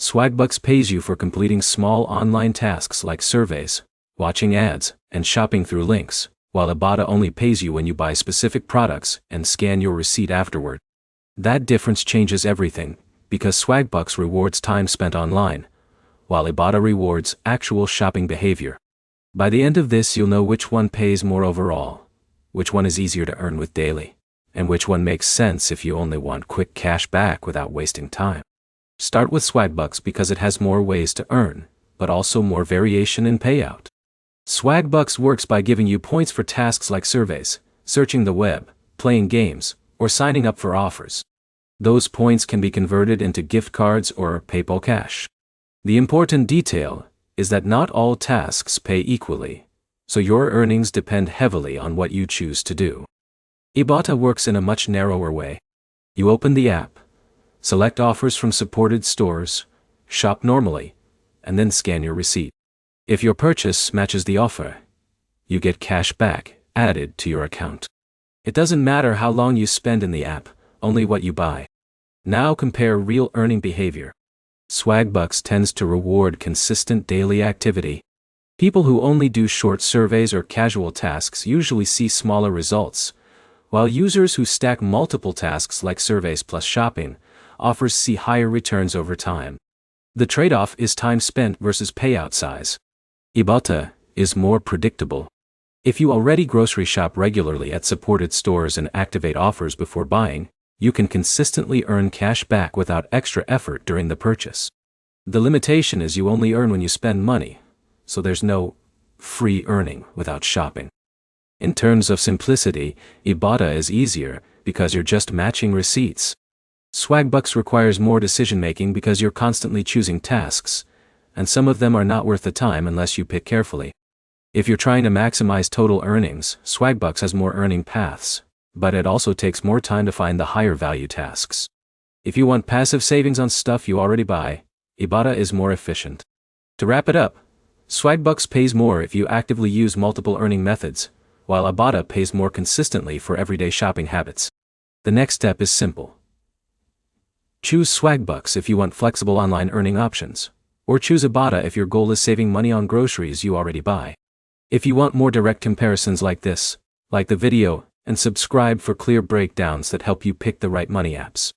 Swagbucks pays you for completing small online tasks like surveys, watching ads, and shopping through links, while Ibotta only pays you when you buy specific products and scan your receipt afterward. That difference changes everything, because Swagbucks rewards time spent online, while Ibotta rewards actual shopping behavior. By the end of this, you'll know which one pays more overall, which one is easier to earn with daily, and which one makes sense if you only want quick cash back without wasting time. Start with Swagbucks because it has more ways to earn, but also more variation in payout. Swagbucks works by giving you points for tasks like surveys, searching the web, playing games, or signing up for offers. Those points can be converted into gift cards or PayPal cash. The important detail is that not all tasks pay equally, so your earnings depend heavily on what you choose to do. Ibotta works in a much narrower way. You open the app, select offers from supported stores, shop normally, and then scan your receipt. If your purchase matches the offer, you get cash back added to your account. It doesn't matter how long you spend in the app, only what you buy. Now compare real earning behavior. Swagbucks tends to reward consistent daily activity. People who only do short surveys or casual tasks usually see smaller results, while users who stack multiple tasks like surveys plus shopping offers see higher returns over time. The trade-off is time spent versus payout size. Ibotta is more predictable. If you already grocery shop regularly at supported stores and activate offers before buying, you can consistently earn cash back without extra effort during the purchase. The limitation is you only earn when you spend money, so there's no free earning without shopping. In terms of simplicity, Ibotta is easier because you're just matching receipts. Swagbucks requires more decision-making because you're constantly choosing tasks, and some of them are not worth the time unless you pick carefully. If you're trying to maximize total earnings, Swagbucks has more earning paths, but it also takes more time to find the higher value tasks. If you want passive savings on stuff you already buy, Ibotta is more efficient. To wrap it up, Swagbucks pays more if you actively use multiple earning methods, while Ibotta pays more consistently for everyday shopping habits. The next step is simple. Choose Swagbucks if you want flexible online earning options, or choose Ibotta if your goal is saving money on groceries you already buy. If you want more direct comparisons like this, like the video, and subscribe for clear breakdowns that help you pick the right money apps.